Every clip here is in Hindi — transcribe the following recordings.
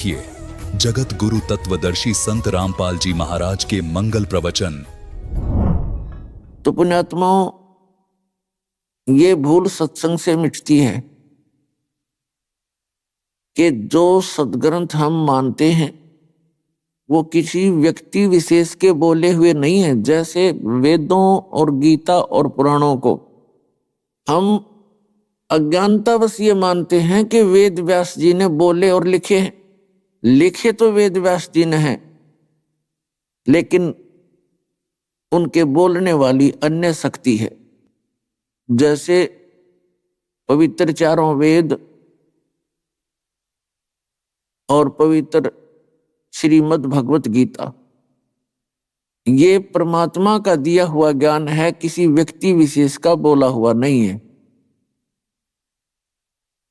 किए जगत गुरु तत्वदर्शी संत रामपाल जी महाराज के मंगल प्रवचन। तो पुण्यात्माओं, ये भूल सत्संग से मिटती है कि जो सदग्रंथ हम मानते हैं वो किसी व्यक्ति विशेष के बोले हुए नहीं है। जैसे वेदों और गीता और पुराणों को हम अज्ञानतावश ये मानते हैं कि वेद व्यास जी ने बोले और लिखे हैं। लिखे तो वेद व्यास जी ने हैं, लेकिन उनके बोलने वाली अन्य शक्ति है। जैसे पवित्र चारों वेद और पवित्र श्रीमद् भगवत गीता, ये परमात्मा का दिया हुआ ज्ञान है, किसी व्यक्ति विशेष का बोला हुआ नहीं है।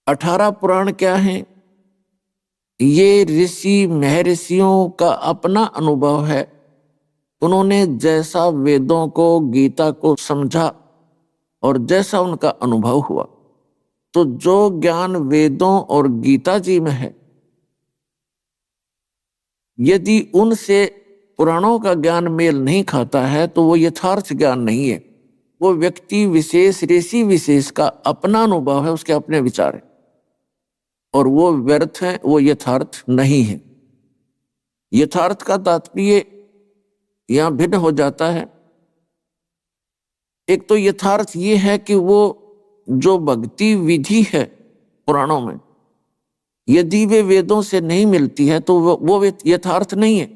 18 पुराण क्या है? ये ऋषि महर्षियों का अपना अनुभव है। उन्होंने जैसा वेदों को गीता को समझा और जैसा उनका अनुभव हुआ, तो जो ज्ञान वेदों और गीता जी में है, यदि उनसे पुराणों का ज्ञान मेल नहीं खाता है तो वो यथार्थ ज्ञान नहीं है। वो व्यक्ति विशेष ऋषि विशेष का अपना अनुभव है, उसके अपने विचार है, और वो व्यर्थ है, वो यथार्थ नहीं है। यथार्थ का तात्पर्य यहां भिन्न हो जाता है। एक तो यथार्थ ये है कि वो जो भक्ति विधि है पुराणों में, यदि वे वेदों से नहीं मिलती है तो वो यथार्थ नहीं है।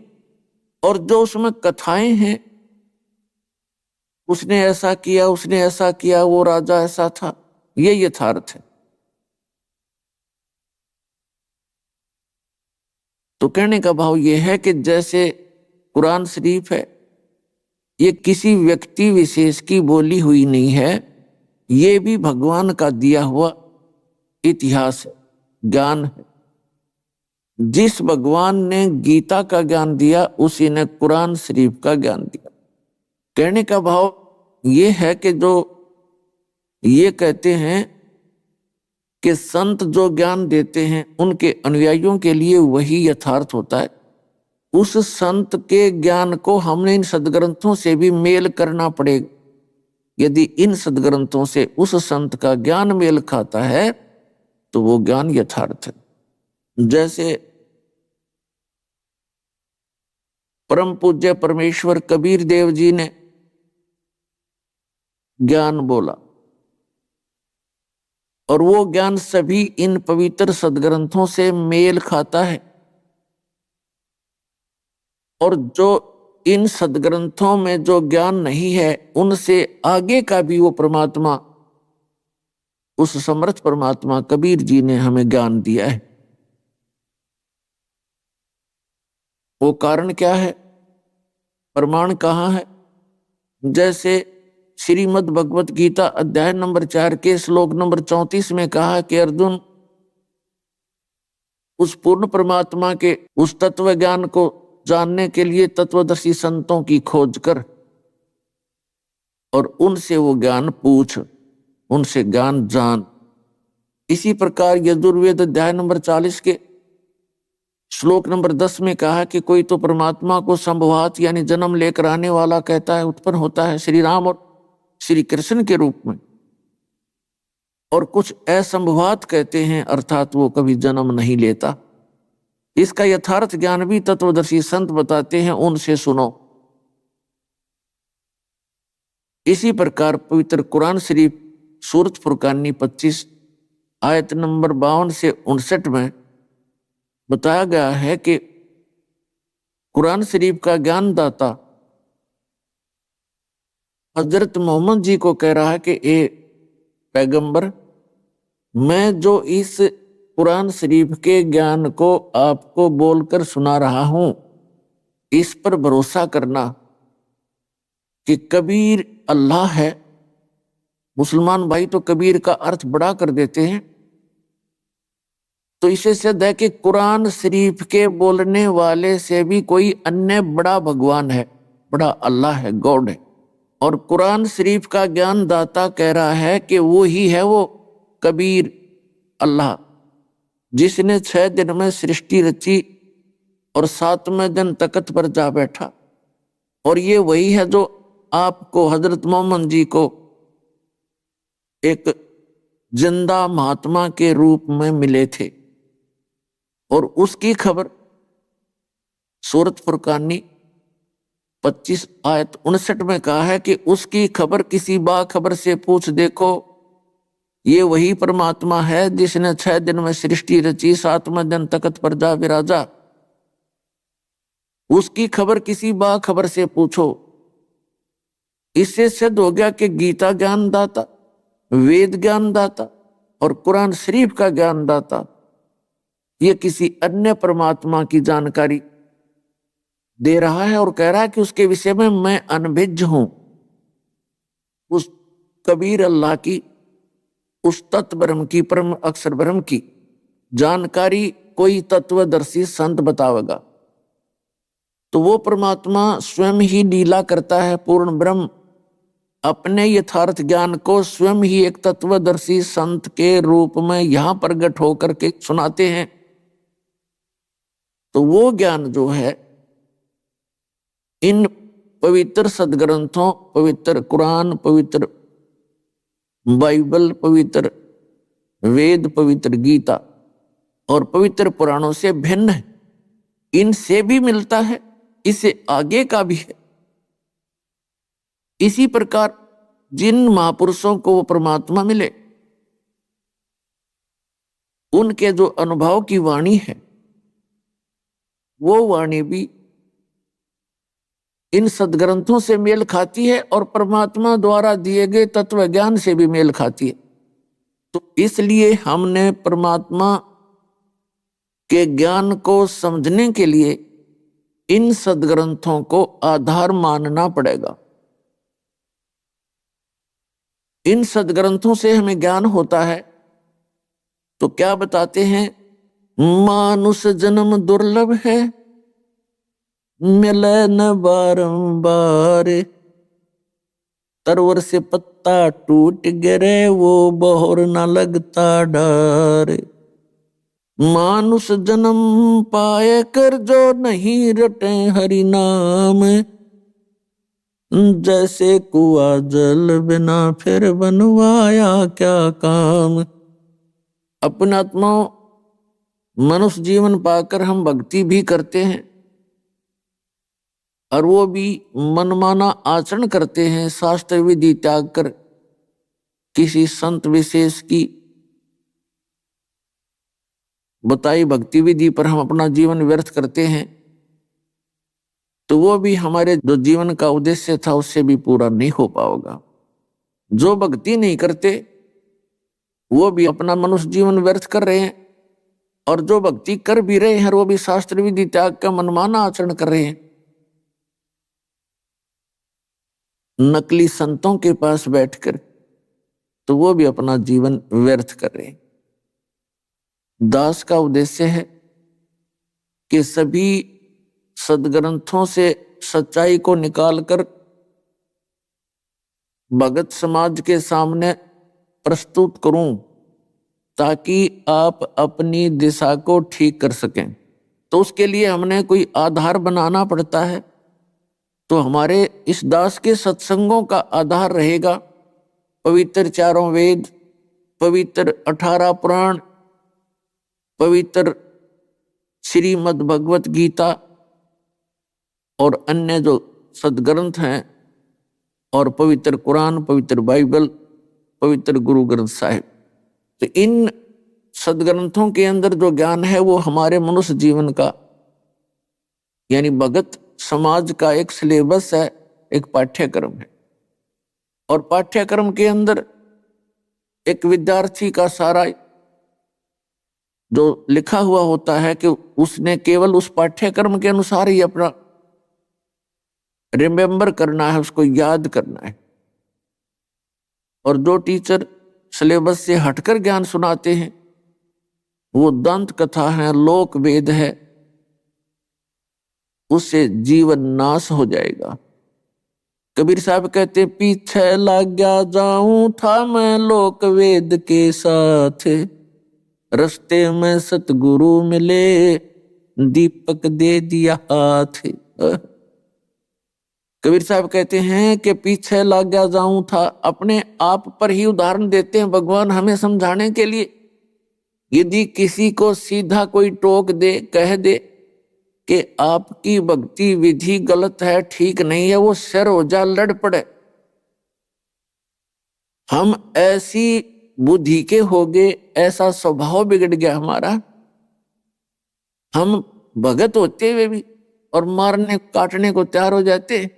और जो उसमें कथाएं हैं, उसने ऐसा किया, उसने ऐसा किया, वो राजा ऐसा था, ये यथार्थ है। तो कहने का भाव यह है कि जैसे कुरान शरीफ है, ये किसी व्यक्ति विशेष की बोली हुई नहीं है, ये भी भगवान का दिया हुआ इतिहास है, ज्ञान है। जिस भगवान ने गीता का ज्ञान दिया, उसी ने कुरान शरीफ का ज्ञान दिया। कहने का भाव ये है कि जो ये कहते हैं कि संत जो ज्ञान देते हैं उनके अनुयायियों के लिए वही यथार्थ होता है। उस संत के ज्ञान को हमने इन सदग्रंथों से भी मेल करना पड़ेगा। यदि इन सदग्रंथों से उस संत का ज्ञान मेल खाता है तो वो ज्ञान यथार्थ है। जैसे परम पूज्य परमेश्वर कबीर देव जी ने ज्ञान बोला, और वो ज्ञान सभी इन पवित्र सदग्रंथों से मेल खाता है। और जो इन सदग्रंथों में जो ज्ञान नहीं है, उनसे आगे का भी वो परमात्मा, उस समर्थ परमात्मा कबीर जी ने हमें ज्ञान दिया है। वो कारण क्या है? प्रमाण कहाँ है? जैसे श्रीमद् भगवत गीता अध्याय नंबर 4 के श्लोक नंबर 34 में कहा कि अर्जुन, उस पूर्ण परमात्मा के उस तत्व ज्ञान को जानने के लिए तत्वदर्शी संतों की खोज कर और उनसे वो ज्ञान पूछ, उनसे ज्ञान जान। इसी प्रकार यजुर्वेद अध्याय नंबर 40 के श्लोक नंबर 10 में कहा कि कोई तो परमात्मा को संभवात यानी जन्म लेकर आने वाला कहता है, उत्पन्न होता है श्री राम और श्री कृष्ण के रूप में, और कुछ असंभवात कहते हैं, अर्थात वो कभी जन्म नहीं लेता। इसका यथार्थ ज्ञान भी तत्वदर्शी संत बताते हैं, उनसे सुनो। इसी प्रकार पवित्र कुरान शरीफ सूरत फुरकानी 25 आयत नंबर 52 से 59 में बताया गया है कि कुरान शरीफ का ज्ञानदाता हजरत मोहम्मद जी को कह रहा है कि ए पैगंबर, मैं जो इस कुरान शरीफ के ज्ञान को आपको बोलकर सुना रहा हूं, इस पर भरोसा करना कि कबीर अल्लाह है। मुसलमान भाई तो कबीर का अर्थ बड़ा कर देते हैं, तो इसे सिद्ध है कि कुरान शरीफ के बोलने वाले से भी कोई अन्य बड़ा भगवान है, बड़ा अल्लाह है, गॉड है। और कुरान शरीफ का ज्ञान दाता कह रहा है कि वो ही है वो कबीर अल्लाह, जिसने 6 दिन में सृष्टि रची और 7वें दिन तख्त पर जा बैठा। और ये वही है जो आपको हजरत मोहम्मद जी को एक जिंदा महात्मा के रूप में मिले थे। और उसकी खबर सूरत फुरकानी 25 आयत 59 में कहा है कि उसकी खबर किसी बाखबर से पूछ देखो, ये वही परमात्मा है जिसने 6 दिन में सृष्टि रची, 7वें दिन तख्त पर जा विराजा। उसकी खबर किसी बाखबर से पूछो। इससे सिद्ध हो गया कि गीता ज्ञानदाता, वेद ज्ञानदाता और कुरान शरीफ का ज्ञानदाता ये किसी अन्य परमात्मा की जानकारी दे रहा है और कह रहा है कि उसके विषय में मैं अनभिज्ञ हूं। उस कबीर अल्लाह की, उस तत्व ब्रह्म की, परम अक्षर ब्रह्म की जानकारी कोई तत्वदर्शी संत बतावेगा तो वो परमात्मा स्वयं ही लीला करता है। पूर्ण ब्रह्म अपने यथार्थ ज्ञान को स्वयं ही एक तत्वदर्शी संत के रूप में यहां प्रकट होकर के सुनाते हैं। तो वो ज्ञान जो है इन पवित्र सदग्रंथों, पवित्र कुरान, पवित्र बाइबल, पवित्र वेद, पवित्र गीता और पवित्र पुराणों से भिन्न है। इनसे भी मिलता है, इससे आगे का भी है। इसी प्रकार जिन महापुरुषों को वो परमात्मा मिले, उनके जो अनुभव की वाणी है वो वाणी भी इन सदग्रंथों से मेल खाती है और परमात्मा द्वारा दिए गए तत्व ज्ञान से भी मेल खाती है। तो इसलिए हमने परमात्मा के ज्ञान को समझने के लिए इन सदग्रंथों को आधार मानना पड़ेगा। इन सदग्रंथों से हमें ज्ञान होता है तो क्या बताते हैं? मानुष जन्म दुर्लभ है, मिले न बारंबार, तरवर से पत्ता टूट गिरे वो बहोर न लगता डर। मानुष जन्म पाए कर जो नहीं रटे हरि नाम, जैसे कुआ जल बिना फिर बनवाया क्या काम। अपना आत्मा मनुष्य जीवन पाकर हम भक्ति भी करते हैं और वो भी मनमाना आचरण करते हैं, शास्त्र विधि त्याग कर किसी संत विशेष की बताई भक्ति विधि पर हम अपना जीवन व्यर्थ करते हैं, तो वो भी हमारे जो जीवन का उद्देश्य था उससे भी पूरा नहीं हो पाएगा। जो भक्ति नहीं करते वो भी अपना मनुष्य जीवन व्यर्थ कर रहे हैं, और जो भक्ति कर भी रहे हैं वो भी शास्त्र विधि त्याग का मनमाना आचरण कर रहे हैं। नकली संतों के पास बैठकर तो वो भी अपना जीवन व्यर्थ कर रहे हैं। दास का उद्देश्य है कि सभी सदग्रंथों से सच्चाई को निकालकर भगत समाज के सामने प्रस्तुत करूं ताकि आप अपनी दिशा को ठीक कर सकें। तो उसके लिए हमने कोई आधार बनाना पड़ता है। तो हमारे इस दास के सत्संगों का आधार रहेगा पवित्र 4 वेद, पवित्र 18 पुराण, पवित्र श्रीमद् भगवत गीता और अन्य जो सदग्रंथ हैं, और पवित्र कुरान, पवित्र बाइबल, पवित्र गुरु ग्रंथ साहिब। तो इन सदग्रंथों के अंदर जो ज्ञान है वो हमारे मनुष्य जीवन का यानी भगत समाज का एक सिलेबस है, एक पाठ्यक्रम है। और पाठ्यक्रम के अंदर एक विद्यार्थी का सारा जो लिखा हुआ होता है कि उसने केवल उस पाठ्यक्रम के अनुसार ही अपना रिमेम्बर करना है, उसको याद करना है। और जो टीचर सिलेबस से हटकर ज्ञान सुनाते हैं वो दंत कथा है, लोक वेद है, उससे जीवन नाश हो जाएगा। कबीर साहब कहते पीछे लग गया जाऊं था मैं लोक वेद के साथ, रस्ते में सतगुरु मिले, दीपक दे दिया हाथ। कबीर साहब कहते हैं कि पीछे लग गया जाऊं था, अपने आप पर ही उदाहरण देते हैं भगवान हमें समझाने के लिए। यदि किसी को सीधा कोई टोक दे, कह दे कि आपकी भक्ति विधि गलत है, ठीक नहीं है, वो सिर हो जा, लड़ पड़े। हम ऐसी बुद्धि के हो गए, ऐसा स्वभाव बिगड़ गया हमारा, हम भगत होते हुए भी और मारने काटने को तैयार हो जाते।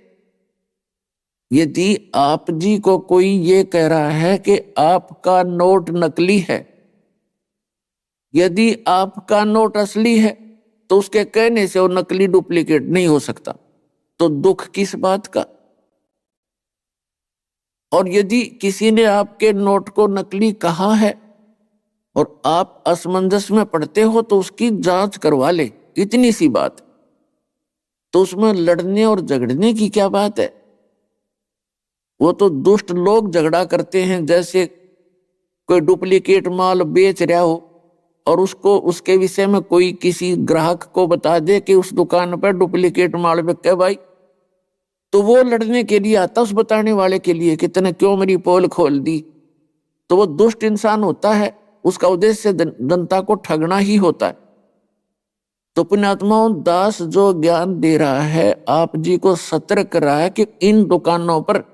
यदि आप जी को कोई ये कह रहा है कि आपका नोट नकली है, यदि आपका नोट असली है, तो उसके कहने से वो नकली डुप्लीकेट नहीं हो सकता, तो दुख किस बात का। और यदि किसी ने आपके नोट को नकली कहा है और आप असमंजस में पड़ते हो, तो उसकी जांच करवा ले, इतनी सी बात। तो उसमें लड़ने और झगड़ने की क्या बात है। वो तो दुष्ट लोग झगड़ा करते हैं, जैसे कोई डुप्लीकेट माल बेच रहा हो और उसको उसके विषय में कोई किसी ग्राहक को बता दे कि उस दुकान पर डुप्लीकेट माल बिके भाई, तो वो लड़ने के लिए आता उस बताने वाले के लिए कि तूने क्यों मेरी पोल खोल दी। तो वो दुष्ट इंसान होता है, उसका उद्देश्य जनता को ठगना ही होता है। तो पुण्यात्माओं, दास जो ज्ञान दे रहा है, आप जी को सतर्क कर रहा है कि इन दुकानों पर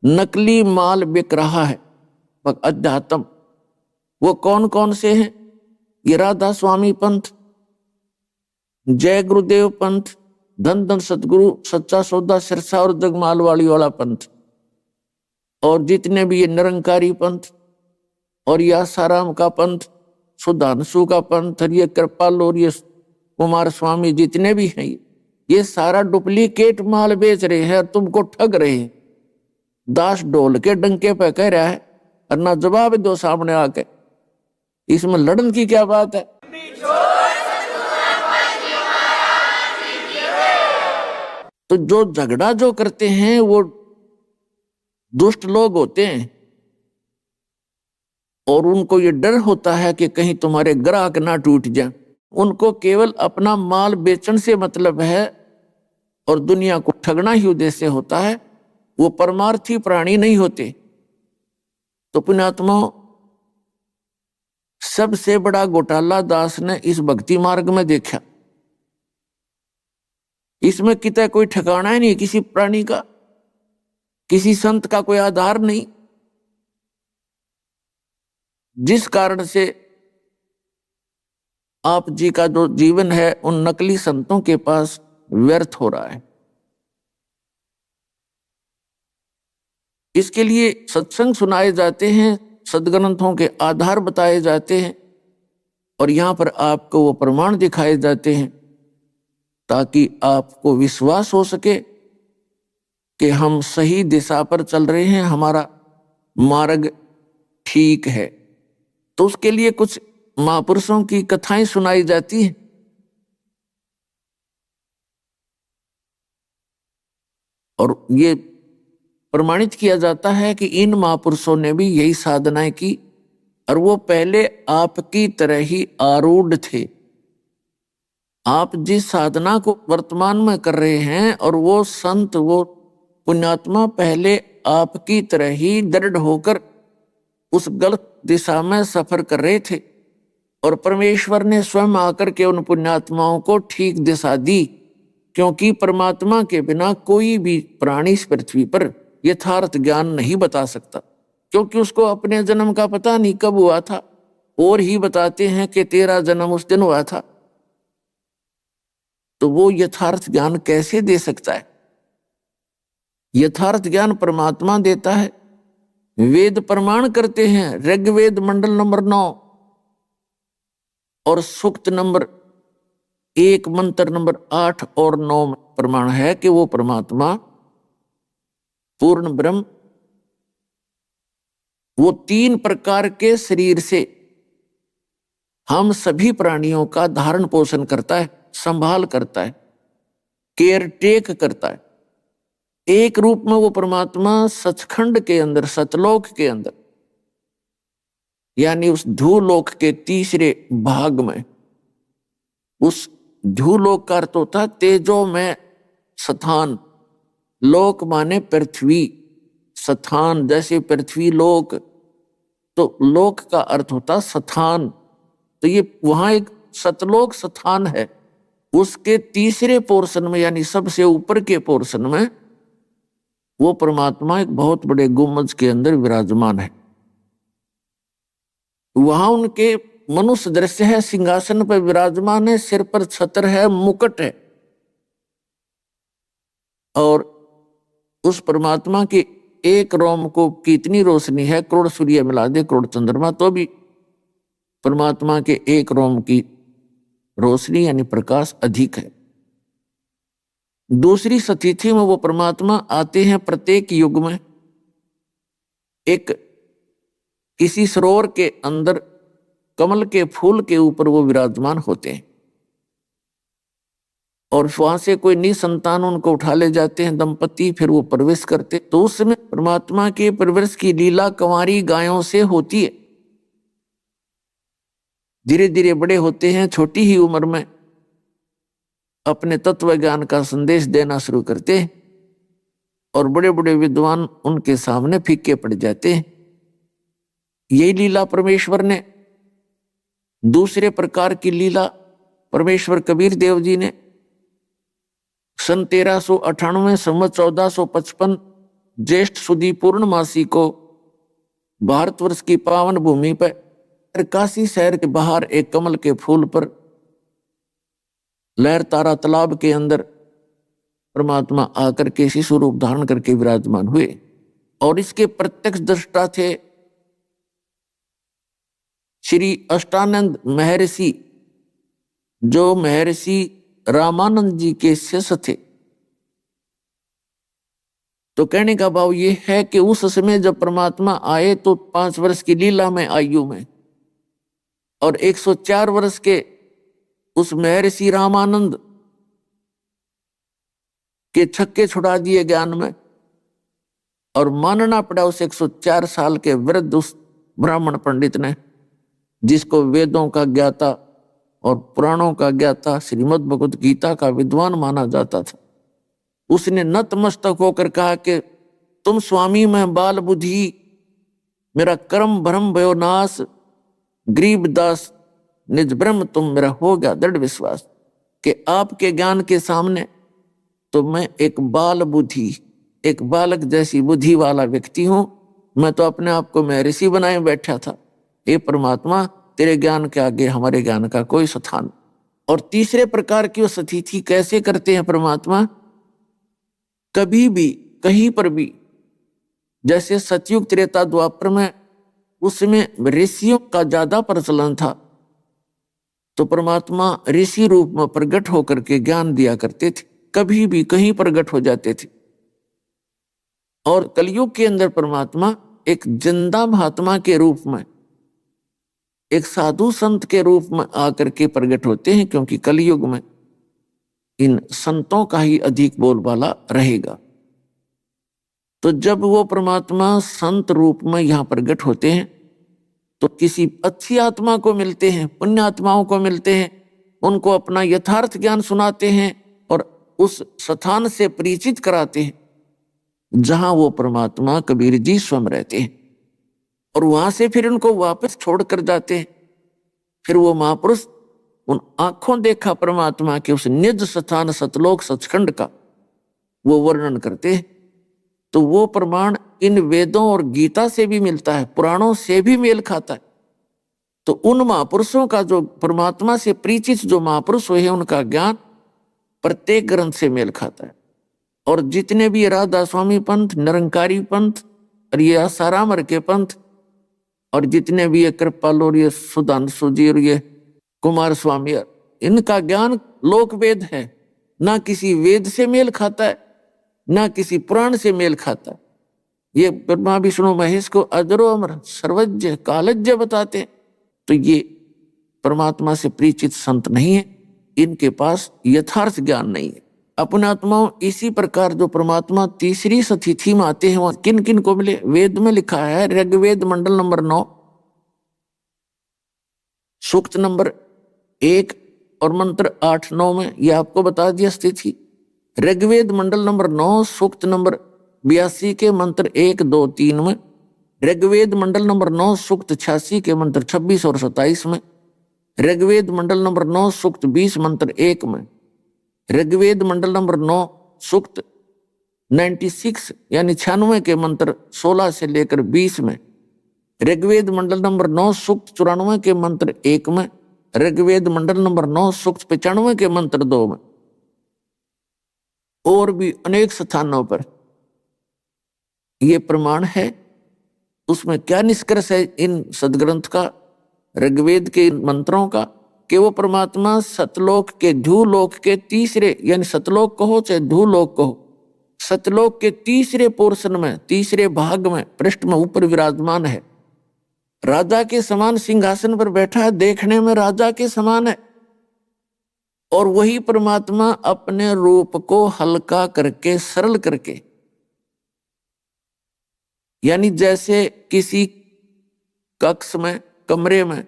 नकली माल बिक रहा है। अध्यात्म वो कौन कौन से हैं? ये राधा स्वामी पंथ, जय गुरुदेव पंथ, धन धन सतगुरु, सच्चा सौदा, सिरसा और जगमाल वाली वाला पंथ, और जितने भी ये निरंकारी पंथ और ये आसाराम का पंथ, सुधांशु का पंथ, और ये कृपाल और ये कुमार स्वामी, जितने भी हैं, ये सारा डुप्लीकेट माल बेच रहे हैं और तुमको ठग रहे हैं। दास ढोल के डंके पे कह रहा है और ना जवाब दो सामने आके, इसमें लड़न की क्या बात है। तो जो झगड़ा जो करते हैं वो दुष्ट लोग होते हैं और उनको ये डर होता है कि कहीं तुम्हारे ग्राहक ना टूट जाए। उनको केवल अपना माल बेचने से मतलब है और दुनिया को ठगना ही उद्देश्य होता है, वो परमार्थी प्राणी नहीं होते। तो पुण्यात्माओं, सबसे बड़ा घोटाला दास ने इस भक्ति मार्ग में देखा। इसमें कितना कोई ठिकाना ही नहीं, किसी प्राणी का, किसी संत का कोई आधार नहीं, जिस कारण से आप जी का जो जीवन है उन नकली संतों के पास व्यर्थ हो रहा है। इसके लिए सत्संग सुनाए जाते हैं, सदग्रंथों के आधार बताए जाते हैं और यहां पर आपको वो प्रमाण दिखाए जाते हैं ताकि आपको विश्वास हो सके कि हम सही दिशा पर चल रहे हैं, हमारा मार्ग ठीक है। तो उसके लिए कुछ महापुरुषों की कथाएं सुनाई जाती हैं और ये प्रमाणित किया जाता है कि इन महापुरुषों ने भी यही साधनाएं की और वो पहले आपकी तरह ही आरूढ़ थे। आप जिस साधना को वर्तमान में कर रहे हैं और वो संत, वो पुण्यात्मा पहले आपकी तरह ही दृढ़ होकर उस गलत दिशा में सफर कर रहे थे और परमेश्वर ने स्वयं आकर के उन पुण्यात्माओं को ठीक दिशा दी, क्योंकि परमात्मा के बिना कोई भी प्राणी इस पृथ्वी पर यथार्थ ज्ञान नहीं बता सकता, क्योंकि उसको अपने जन्म का पता नहीं कब हुआ था। और ही बताते हैं कि तेरा जन्म उस दिन हुआ था, तो वो यथार्थ ज्ञान कैसे दे सकता है? यथार्थ ज्ञान परमात्मा देता है। वेद प्रमाण करते हैं, ऋग्वेद मंडल नंबर 9 और सूक्त नंबर 1 मंत्र नंबर 8 और 9 में प्रमाण है कि वो परमात्मा पूर्ण ब्रह्म, वो 3 प्रकार के शरीर से हम सभी प्राणियों का धारण पोषण करता है, संभाल करता है, केयर टेक करता है। एक रूप में वो परमात्मा सचखंड के अंदर, सतलोक के अंदर यानी उस धूलोक के तीसरे भाग में, उस धूलोक का अर्थ होता तेजो में स्थान, लोक माने पृथ्वी, स्थान जैसे पृथ्वी लोक, तो लोक का अर्थ होता स्थान। तो ये वहां एक सतलोक स्थान है, उसके तीसरे पोर्शन में यानी सबसे ऊपर के पोर्शन में वो परमात्मा एक बहुत बड़े गुम्बज के अंदर विराजमान है। वहां उनके मनुष्य दृश्य है, सिंहासन पर विराजमान है, सिर पर छत्र है, मुकुट है, और उस परमात्मा के एक रोम को कितनी रोशनी है, करोड़ सूर्य मिला दे करोड़ चंद्रमा तो भी परमात्मा के एक रोम की रोशनी यानी प्रकाश अधिक है। दूसरी सतिथि में वो परमात्मा आते हैं प्रत्येक युग में, एक किसी सरोवर के अंदर कमल के फूल के ऊपर वो विराजमान होते हैं, और वहां से कोई निसंतान उनको उठा ले जाते हैं दंपति, फिर वो प्रवेश करते। तो उसमें परमात्मा के प्रवेश की लीला कंवारी गायों से होती है। धीरे धीरे बड़े होते हैं, छोटी ही उम्र में अपने तत्व ज्ञान का संदेश देना शुरू करते हैं, और बड़े बड़े विद्वान उनके सामने फीके पड़ जाते हैं। यही लीला परमेश्वर ने, दूसरे प्रकार की लीला परमेश्वर कबीर देव जी ने सन 1398 संवत 1455 ज्येष्ठ सुदी पूर्णमासी को भारतवर्ष की पावन भूमि पर काशी शहर के बाहर एक कमल के फूल पर लहर तारा तालाब के अंदर परमात्मा आकर के शिशु रूप धारण करके विराजमान हुए, और इसके प्रत्यक्ष दृष्टा थे श्री अष्टानंद महर्षि, जो महर्षि रामानंद जी के शिष्य थे। तो कहने का भाव ये है कि उस समय जब परमात्मा आए तो 5 वर्ष की लीला में आयु में, और 104 वर्ष के उस महर्षि रामानंद के छक्के छुड़ा दिए ज्ञान में, और मानना पड़ा उस 104 साल के वृद्ध उस ब्राह्मण पंडित ने, जिसको वेदों का ज्ञाता और पुराणों का ज्ञाता, श्रीमद् भगवत गीता का विद्वान माना जाता था। उसने नतमस्तक होकर कहा कि तुम स्वामी मैं बाल बुद्धि, मेरा कर्म भ्रम भयो नाश, गरीब दास निज ब्रह्म तुम मेरा हो गया दृढ़ विश्वास, कि आपके ज्ञान के सामने तो मैं एक बाल बुद्धि, एक बालक जैसी बुद्धि वाला व्यक्ति हूं। मैं तो अपने आप को महर्षि बनाए बैठा था। हे परमात्मा, तेरे ज्ञान के आगे हमारे ज्ञान का कोई स्थान। और तीसरे प्रकार की वो स्थिति कैसे करते हैं परमात्मा, कभी भी कहीं पर भी, जैसे सतयुग त्रेता द्वापर में उसमें ऋषियों का ज्यादा प्रचलन था, तो परमात्मा ऋषि रूप में प्रकट होकर के ज्ञान दिया करते थे, कभी भी कहीं प्रकट हो जाते थे। और कलयुग के अंदर परमात्मा एक जिंदा महात्मा के रूप में, एक साधु संत के रूप में आकर के प्रकट होते हैं, क्योंकि कलयुग में इन संतों का ही अधिक बोलबाला रहेगा। तो जब वो परमात्मा संत रूप में यहां प्रकट होते हैं तो किसी अच्छी आत्मा को मिलते हैं, पुण्य आत्माओं को मिलते हैं, उनको अपना यथार्थ ज्ञान सुनाते हैं और उस स्थान से परिचित कराते हैं जहां वो परमात्मा कबीर जी स्वयं रहते हैं, और वहां से फिर उनको वापस छोड़कर जाते हैं। फिर वो महापुरुष उन आंखों देखा परमात्मा के उस निज स्थान सतलोक सचखंड का वो वर्णन करते हैं। तो वो प्रमाण इन वेदों और गीता से भी मिलता है, पुराणों से भी मेल खाता है। तो उन महापुरुषों का, जो परमात्मा से परिचित जो महापुरुष हुए हैं, उनका ज्ञान प्रत्येक ग्रंथ से मेल खाता है। और जितने भी राधा स्वामी पंथ, निरंकारी पंथ और ये आसाराम के पंथ, और जितने भी ये कृपाल और ये सुधांशु जी और ये कुमार स्वामी, इनका ज्ञान लोक वेद है, ना किसी वेद से मेल खाता है, ना किसी पुराण से मेल खाता है। ये ब्रह्मा विष्णु महेश को अजरो अमर सर्वज्ञ कालज्ञ बताते हैं। तो ये परमात्मा से परिचित संत नहीं है, इनके पास यथार्थ ज्ञान नहीं है। अपने आत्माओं इसी प्रकार जो परमात्मा तीसरी स्थिति में आते हैं, वहां किन किन को मिले, वेद में लिखा है, ऋग्वेद मंडल नंबर 9 सूक्त नंबर 1 और मंत्र 8-9 में यह आपको बता दिया स्थिति। ऋग्वेद मंडल नंबर 9 सूक्त नंबर 82 के मंत्र 1, 2, 3 में, ऋग्वेद मंडल नंबर 9 सूक्त 86 के मंत्र 26 और 27 में, ऋग्वेद मंडल नंबर 9 सूक्त 20 मंत्र 1 में, ऋग्वेद मंडल नंबर 9 सूक्त 96 यानी 96 के मंत्र 16 से लेकर 20 में, ऋग्वेद मंडल नंबर 9 सूक्त 94 के मंत्र 1 में, ऋग्वेद मंडल नंबर 9 सूक्त 95 के मंत्र 2 में, और भी अनेक स्थानों पर ये प्रमाण है। उसमें क्या निष्कर्ष है इन सदग्रंथ का, ऋग्वेद के मंत्रों का, कि वो परमात्मा सतलोक के ध्रुलोक के तीसरे, यानी सतलोक कहो चाहे ध्रुलोक कहो, सतलोक के तीसरे पोर्शन में, तीसरे भाग में, पृष्ठ में ऊपर विराजमान है। राजा के समान सिंहासन पर बैठा है, देखने में राजा के समान है। और वही परमात्मा अपने रूप को हल्का करके, सरल करके, यानी जैसे किसी कक्ष में, कमरे में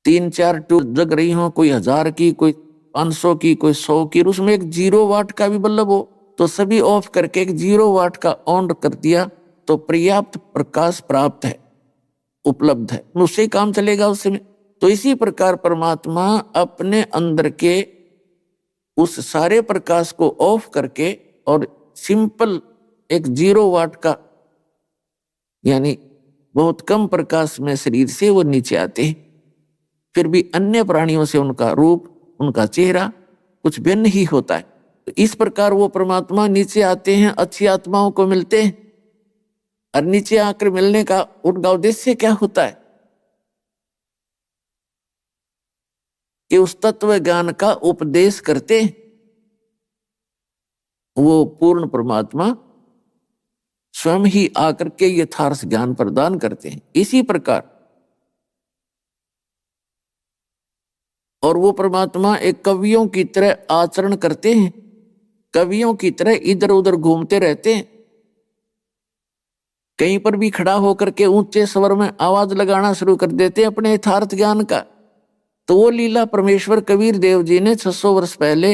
3-4 ट्यूब जग रही हो, कोई 1000 की, कोई 500 की, कोई 100 की, उसमें एक 0 वाट का भी बल्ब हो तो सभी ऑफ करके एक 0 वाट का ऑन कर दिया तो पर्याप्त प्रकाश प्राप्त है, उपलब्ध है, उससे ही काम चलेगा उसमें। तो इसी प्रकार परमात्मा अपने अंदर के उस सारे प्रकाश को ऑफ करके और सिंपल एक 0 वाट का, यानी बहुत कम प्रकाश में शरीर से वो नीचे आते हैं। फिर भी अन्य प्राणियों से उनका रूप, उनका चेहरा कुछ भिन्न ही होता है। तो इस प्रकार वो परमात्मा नीचे आते हैं, अच्छी आत्माओं को मिलते हैं। और नीचे आकर मिलने का उनका उद्देश्य क्या होता है कि उस तत्व ज्ञान का उपदेश करते हैं। वो पूर्ण परमात्मा स्वयं ही आकर के यथार्थ ज्ञान प्रदान करते हैं। इसी प्रकार और वो परमात्मा एक कवियों की तरह आचरण करते हैं, कवियों की तरह इधर उधर घूमते रहते हैं। कहीं पर भी खड़ा होकर के ऊंचे स्वर में आवाज लगाना शुरू कर देते हैं अपने यथार्थ ज्ञान का। तो वो लीला परमेश्वर कबीर देव जी ने 600 वर्ष पहले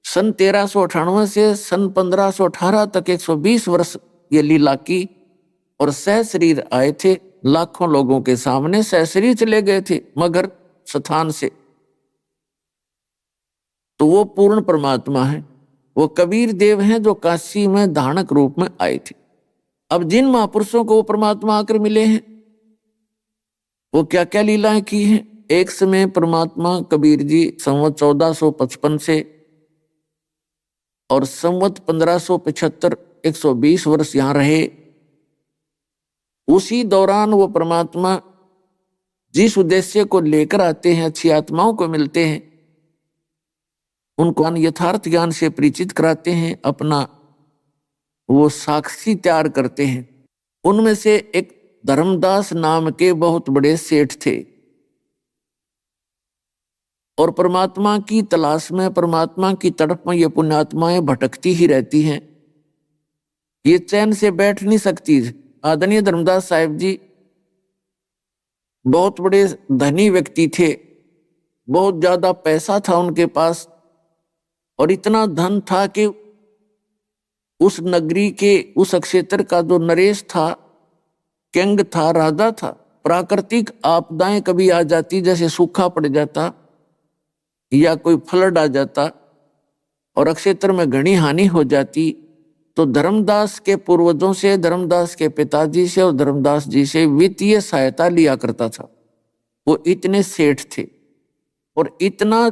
सन 1398 से सन 1518 तक 120 वर्ष ये लीला की और सह शरीर आए थे लाखों लोगों के सामने, सह शरीर चले गए थे मगर स्थान से। तो वो पूर्ण परमात्मा है, वो कबीर देव हैं जो काशी में धानक रूप में आए थे। अब जिन महापुरुषों को वो परमात्मा आकर मिले हैं वो क्या क्या लीलाएं की हैं। एक समय परमात्मा कबीर जी संवत 1455 से और संवत 1575 120 वर्ष यहां रहे। उसी दौरान वो परमात्मा जिस उद्देश्य को लेकर आते हैं, अच्छी आत्माओं को मिलते हैं, उनको यथार्थ ज्ञान से परिचित कराते हैं, अपना वो साक्षी तैयार करते हैं। उनमें से एक धर्मदास नाम के बहुत बड़े सेठ थे और परमात्मा की तलाश में, परमात्मा की तड़प में ये पुण्यात्माएं भटकती ही रहती हैं, ये चैन से बैठ नहीं सकती। आदरणीय धर्मदास साहिब जी बहुत बड़े धनी व्यक्ति थे, बहुत ज्यादा पैसा था उनके पास और इतना धन था कि उस नगरी के, उस क्षेत्र का जो नरेश था, किंग था, राजा था, प्राकृतिक आपदाएं कभी आ जाती, जैसे सूखा पड़ जाता या कोई फ्लड आ जाता और क्षेत्र में घनी हानि हो जाती, तो धर्मदास के पूर्वजों से, धर्मदास के पिताजी से और धर्मदास जी से वित्तीय सहायता लिया करता था। वो इतने सेठ थे और इतना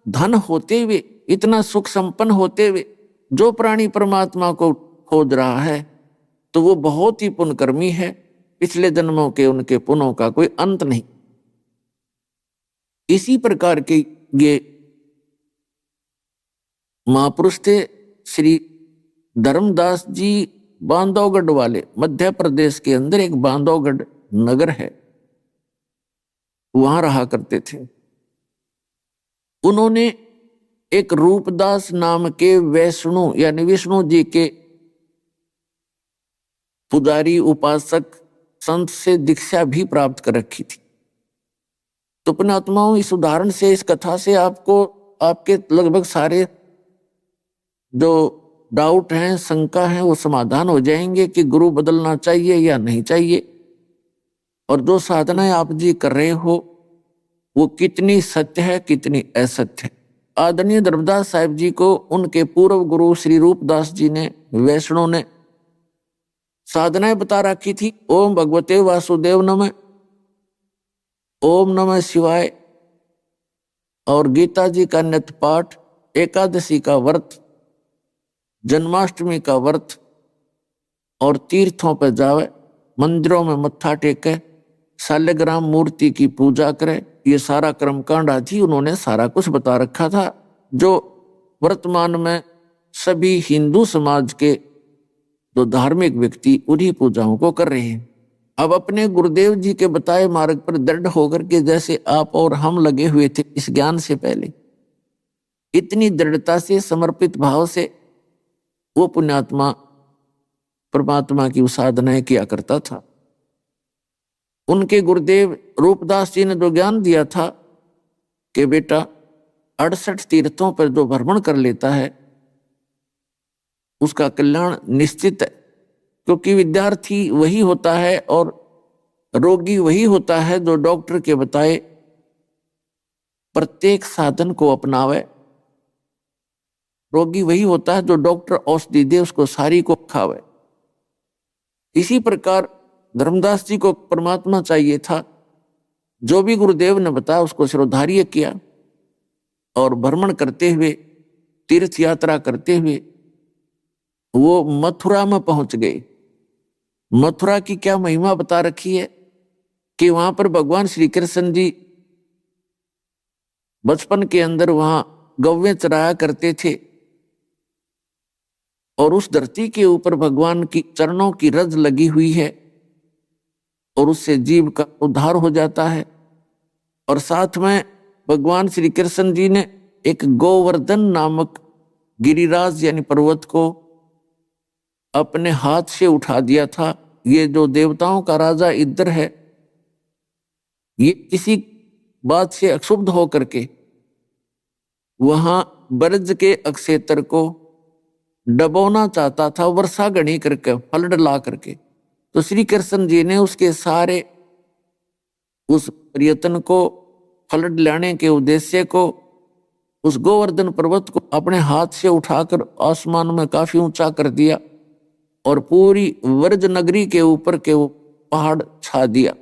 धन होते हुए, इतना सुख संपन्न होते हुए, जो प्राणी परमात्मा को खोज रहा है तो वो बहुत ही पुण्यकर्मी है। पिछले जन्मों के उनके पुण्यों का कोई अंत नहीं। इसी प्रकार के ये महापुरुष थे। श्री धर्मदास जी बांधवगढ़ वाले, मध्य प्रदेश के अंदर एक बांधवगढ़ नगर है, वहां रहा करते थे। उन्होंने एक रूपदास नाम के वैष्णु यानी विष्णु जी के पुजारी, उपासक, संत से दीक्षा भी प्राप्त कर रखी थी। तो पुण्यात्माओं, इस उदाहरण से, इस कथा से आपको आपके लगभग सारे जो डाउट हैं, शंका हैं, वो समाधान हो जाएंगे कि गुरु बदलना चाहिए या नहीं चाहिए, और जो साधनाएं आप जी कर रहे हो वो कितनी सत्य है, कितनी असत्य है। आदरणीय धर्मदास साहिब जी को उनके पूर्व गुरु श्री रूपदास जी ने, वैष्णव ने साधनाएं बता रखी थी। ओम भगवते वासुदेव नमः, ओम नमः शिवाय, और गीता जी का नित्य पाठ, एकादशी का व्रत, जन्माष्टमी का व्रत, और तीर्थों पर जावे, मंदिरों में मत्था टेके, शालिग्राम मूर्ति की पूजा करे, ये सारा कर्मकांड आदि उन्होंने सारा कुछ बता रखा था, जो वर्तमान में सभी हिंदू समाज के जो धार्मिक व्यक्ति उन्हीं पूजाओं को कर रहे हैं। अब अपने गुरुदेव जी के बताए मार्ग पर दृढ़ होकर के, जैसे आप और हम लगे हुए थे इस ज्ञान से पहले, इतनी दृढ़ता से, समर्पित भाव से वो पुण्यात्मा परमात्मा की साधनाएं किया करता था। उनके गुरुदेव रूपदास जी ने जो ज्ञान दिया था कि बेटा 68 तीर्थों पर जो भ्रमण कर लेता है उसका कल्याण निश्चित है, क्योंकि विद्यार्थी वही होता है और रोगी वही होता है जो डॉक्टर के बताए प्रत्येक साधन को अपनावे। रोगी वही होता है जो डॉक्टर औषधि दे उसको सारी को खावे। इसी प्रकार धर्मदास जी को परमात्मा चाहिए था, जो भी गुरुदेव ने बताया उसको शिरोधार्य किया, और भ्रमण करते हुए, तीर्थ यात्रा करते हुए वो मथुरा में पहुंच गए। मथुरा की क्या महिमा बता रखी है कि वहां पर भगवान श्री कृष्ण जी बचपन के अंदर वहां गौवें चराया करते थे, और उस धरती के ऊपर भगवान की चरणों की रज लगी हुई है, और उससे जीव का उद्धार हो जाता है। और साथ में भगवान श्री कृष्ण जी ने एक गोवर्धन नामक गिरिराज यानी पर्वत को अपने हाथ से उठा दिया था। ये जो देवताओं का राजा इंद्र है, ये किसी बात से अक्षुब्ध होकर के वहां ब्रज के अक्षेत्र को डबोना चाहता था, वर्षा गणी करके, फल डला करके। तो श्री कृष्ण जी ने उसके सारे उस प्रयत्न को, फल डलाने के उद्देश्य को, उस गोवर्धन पर्वत को अपने हाथ से उठाकर आसमान में काफी ऊंचा कर दिया, और पूरी व्रज नगरी के ऊपर के वो पहाड़ छा दिया।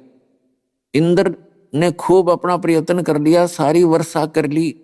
इंद्र ने खूब अपना प्रयत्न कर लिया, सारी वर्षा कर ली,